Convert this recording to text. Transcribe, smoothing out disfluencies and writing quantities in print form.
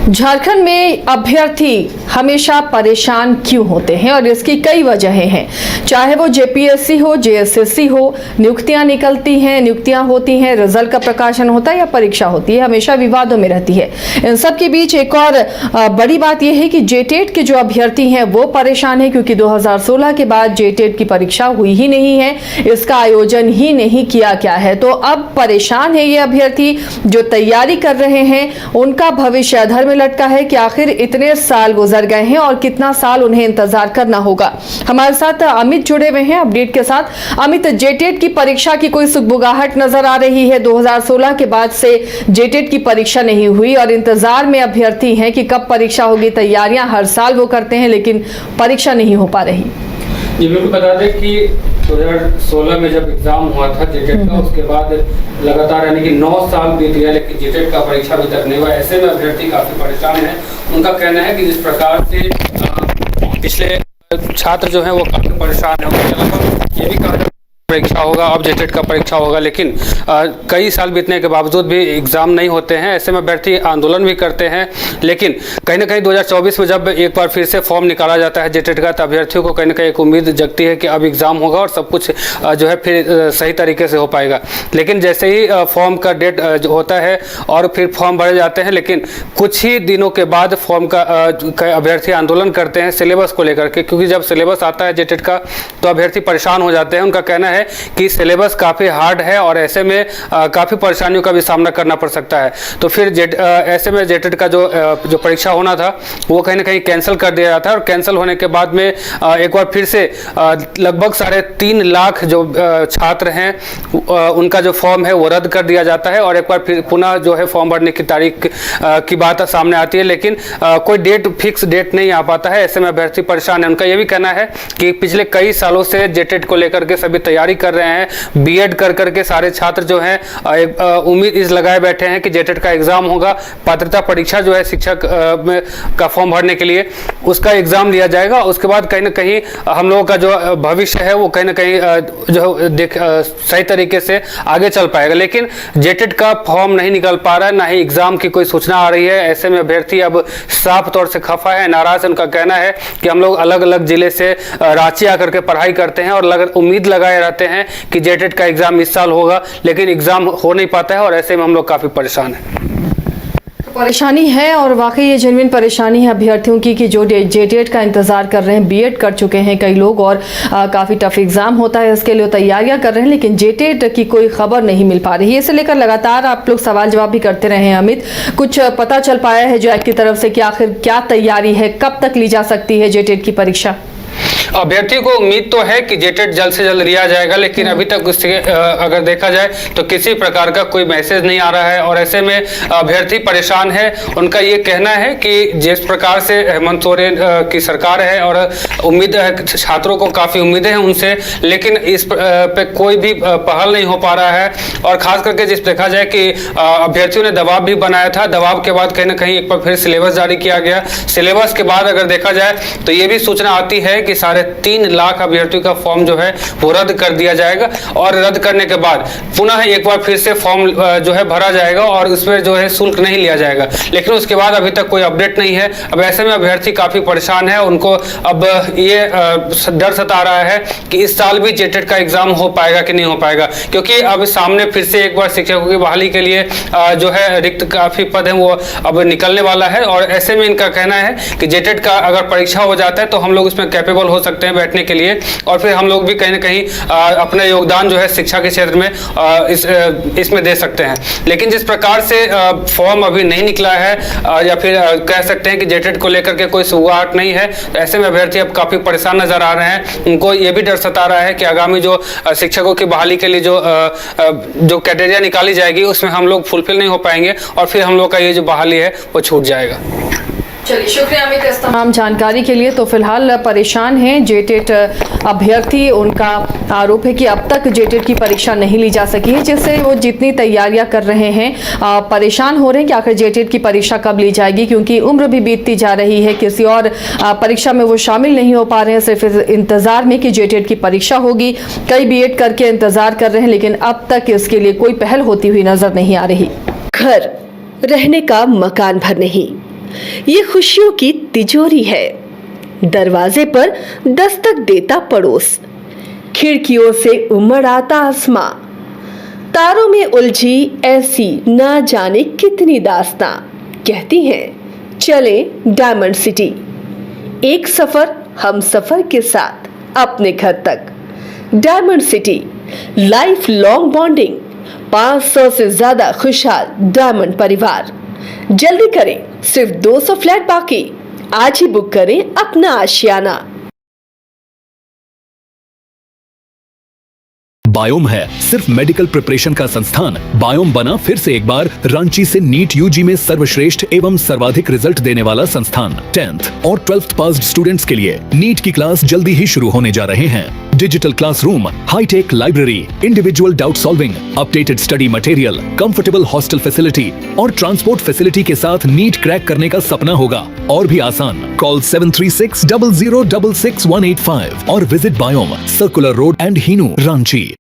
झारखंड में अभ्यर्थी हमेशा परेशान क्यों होते हैं और इसकी कई वजहें हैं। चाहे वो जेपीएससी हो, जेएसएससी हो, नियुक्तियां निकलती हैं, नियुक्तियां होती हैं, रिजल्ट का प्रकाशन होता है या परीक्षा होती है, हमेशा विवादों में रहती है। इन सब के बीच एक और बड़ी बात यह है कि जेटेट के जो अभ्यर्थी हैं वो परेशान है, क्योंकि 2016 के बाद जेटेट की परीक्षा हुई ही नहीं है, इसका आयोजन ही नहीं किया गया है। तो अब परेशान है ये अभ्यर्थी जो तैयारी कर रहे हैं, उनका भविष्य अधर में लटका है कि आखिर इतने साल गुजर गए हैं और कितना साल उन्हें इंतजार करना होगा। हमारे साथ अमित जुड़े हुए हैं अपडेट के साथ। अमित, जेटेट की परीक्षा की कोई सुगबुगाहट नजर आ रही है? 2016 के बाद से जेटेट की परीक्षा नहीं हुई और इंतजार में अभ्यर्थी हैं कि कब परीक्षा होगी। तैयारियां हर साल वो करते हैं लेकिन परीक्षा नहीं हो पा रही। जी बिल्कुल, बता दें कि 2016 में जब एग्जाम हुआ था जेटेट का, उसके बाद लगातार यानी कि 9 साल बीत गया लेकिन जेटेट का परीक्षा अभी तक नहीं हुआ। ऐसे में अभ्यर्थी काफी परेशान है। उनका कहना है कि जिस प्रकार से पिछले छात्र जो है वो काफी परेशान है। ये भी कहा परीक्षा होगा, अब जेटेट का परीक्षा होगा, लेकिन कई साल बीतने के बावजूद भी एग्जाम नहीं होते हैं। ऐसे में अभ्यर्थी आंदोलन भी करते हैं, लेकिन कहीं ना कहीं 2024 में जब एक बार फिर से फॉर्म निकाला जाता है जेटेट का, तो अभ्यर्थियों को कहीं ना कहीं एक उम्मीद जगती है कि अब एग्जाम होगा और सब कुछ जो है फिर सही तरीके से हो पाएगा। लेकिन जैसे ही फॉर्म का डेट होता है और फिर फॉर्म भरे जाते हैं, लेकिन कुछ ही दिनों के बाद फॉर्म का अभ्यर्थी आंदोलन करते हैं सिलेबस को लेकर के, क्योंकि जब सिलेबस आता है जेटेट का तो अभ्यर्थी परेशान हो जाते हैं। उनका कहना है कि सिलेबस काफ़ी हार्ड है और ऐसे में काफ़ी परेशानियों का भी सामना करना पड़ सकता है। तो फिर ऐसे में जेटेट का जो परीक्षा होना था वो कहीं ना कहीं कैंसिल कर दिया जाता है और कैंसिल होने के बाद में एक बार फिर से लगभग 3.5 लाख जो छात्र हैं उनका जो फॉर्म है वो रद्द कर दिया जाता है और एक बार फिर पुनः जो है फॉर्म भरने की तारीख की बात सामने आती है, लेकिन कोई फिक्स डेट नहीं आ पाता है। ऐसे में अभ्यर्थी परेशान है। उनका ये भी कहना है कि पिछले कई सालों से जेटेट को लेकर के सभी तैयारी कर रहे हैं। बीएड कर करके सारे छात्र जो हैं उम्मीद इस लगाए बैठे हैं कि जेटेट का एग्जाम होगा। पात्रता परीक्षा जो है शिक्षक का फॉर्म भरने के लिए उसका एग्जाम लिया जाएगा। उसके बाद कहीं ना कहीं हम लोगों का जो भविष्य है वो कहीं ना कहीं जो सही तरीके से आगे चल पाएगा। लेकिन जेटेट का फॉर्म नहीं निकल पा रहा है, ना ही एग्जाम की कोई सूचना आ रही है। ऐसे में अभ्यर्थी अब साफ तौर से खफा है, नाराज है। उनका कहना है कि हम लोग अलग अलग जिले से रांची आकर के पढ़ाई करते हैं और उम्मीद लगाए रहते हैं कि जेटेट का एग्जाम इस साल होगा, लेकिन एग्जाम हो नहीं पाता है और ऐसे में हम लोग काफी परेशान हैं। परेशानी है और वाकई ये जेन्युइन परेशानी है अभ्यर्थियों की कि जो जेटेट का इंतजार कर रहे हैं, बीएड कर चुके हैं कई लोग और काफ़ी टफ एग्जाम होता है, इसके लिए तैयारियां कर रहे हैं, लेकिन जेटेट की कोई खबर नहीं मिल पा रही है। इसे लेकर लगातार आप लोग सवाल जवाब भी करते रहे हैं। अमित, कुछ पता चल पाया है जैक की तरफ से कि आखिर क्या तैयारी है, कब तक ली जा सकती है जेटेट की परीक्षा? अभ्यर्थी को उम्मीद तो है कि जेटेट जल्द से जल्द लिया जाएगा, लेकिन अभी तक उससे अगर देखा जाए तो किसी प्रकार का कोई मैसेज नहीं आ रहा है और ऐसे में अभ्यर्थी परेशान है। उनका ये कहना है कि जिस प्रकार से हेमंत सोरेन की सरकार है और उम्मीद है, छात्रों को काफ़ी उम्मीदें हैं उनसे, लेकिन इस पे कोई भी पहल नहीं हो पा रहा है। और खास करके जिस देखा जाए कि अभ्यर्थियों ने दबाव भी बनाया था, दबाव के बाद कहीं ना कहीं एक बार फिर सिलेबस जारी किया गया। सिलेबस के बाद अगर देखा जाए तो ये भी सूचना आती है कि 3.5 लाख अभ्यर्थियों का फॉर्म जो है वो रद्द कर दिया जाएगा और रद्द करने के बाद पुनः एक बार फिर से फॉर्म जो है भरा जाएगा और उसमें जो है शुल्क नहीं लिया जाएगा। लेकिन उसके बाद अभी तक कोई अपडेट नहीं है। अब ऐसे में अभ्यर्थी काफी परेशान है। उनको अब ये डर सता रहा है कि इस साल भी जेटेट का एग्जाम हो पाएगा कि नहीं हो पाएगा, क्योंकि अब सामने फिर से एक बार शिक्षकों की बहाली के लिए जो है रिक्त काफी पद है वो अब निकलने वाला है। और ऐसे में इनका कहना है कि जेटेट का अगर परीक्षा हो जाता है तो हम लोग इसमें कैपेबल हो सकते हैं बैठने के लिए और फिर हम लोग भी कहीं ना कहीं अपना योगदान जो है शिक्षा के क्षेत्र में इसमें दे सकते हैं। लेकिन जिस प्रकार से फॉर्म अभी नहीं निकला है या फिर कह सकते हैं कि जेटेट को लेकर के कोई सुगबुगाहट नहीं है, ऐसे में अभ्यर्थी अब काफी परेशान नजर आ रहे हैं। उनको ये भी डर सता रहा है कि आगामी जो शिक्षकों की बहाली के लिए जो क्राइटेरिया निकाली जाएगी उसमें हम लोग फुलफिल नहीं हो पाएंगे और फिर हम लोग का ये जो बहाली है वो छूट जाएगा। चलिए, शुक्रिया अमित इस तमाम जानकारी के लिए। तो फिलहाल परेशान हैं जेटेट अभ्यर्थी। उनका आरोप है कि अब तक जेटेट की परीक्षा नहीं ली जा सकी है, जिससे वो जितनी तैयारियां कर रहे हैं परेशान हो रहे हैं कि आखिर जेटेट की परीक्षा कब ली जाएगी, क्योंकि उम्र भी बीतती जा रही है। किसी और परीक्षा में वो शामिल नहीं हो पा रहे हैं, सिर्फ इंतजार में कि जेटेट की परीक्षा होगी। कई बीएड करके इंतजार कर रहे हैं, लेकिन अब तक इसके लिए कोई पहल होती हुई नजर नहीं आ रही। घर रहने का मकान भर नहीं, ये खुशियों की तिजोरी है। दरवाजे पर दस्तक देता पड़ोस, खिड़कियों से उमड़ आता आसमां, तारों में उलझी ऐसी ना जाने कितनी दास्तां। कहती हैं चले डायमंड सिटी, एक सफर हम सफर के साथ अपने घर तक। Diamond city, life long bonding, 500 से ज्यादा खुशहाल डायमंड परिवार। जल्दी करें, सिर्फ 200 फ्लैट बाकी। आज ही बुक करें अपना आशियाना। बायोम है सिर्फ मेडिकल प्रिपरेशन का संस्थान। बायोम बना फिर से एक बार रांची से नीट यूजी में सर्वश्रेष्ठ एवं सर्वाधिक रिजल्ट देने वाला संस्थान। 10th और 12th पास्ड स्टूडेंट्स के लिए नीट की क्लास जल्दी ही शुरू होने जा रहे हैं। Digital classroom, high tech library, individual doubt solving, updated study material, comfortable hostel facility और ट्रांसपोर्ट फैसिलिटी के साथ नीट क्रैक करने का सपना होगा और भी आसान। कॉल 73600666185 और visit Biome, circular road and Hinoo, Ranchi.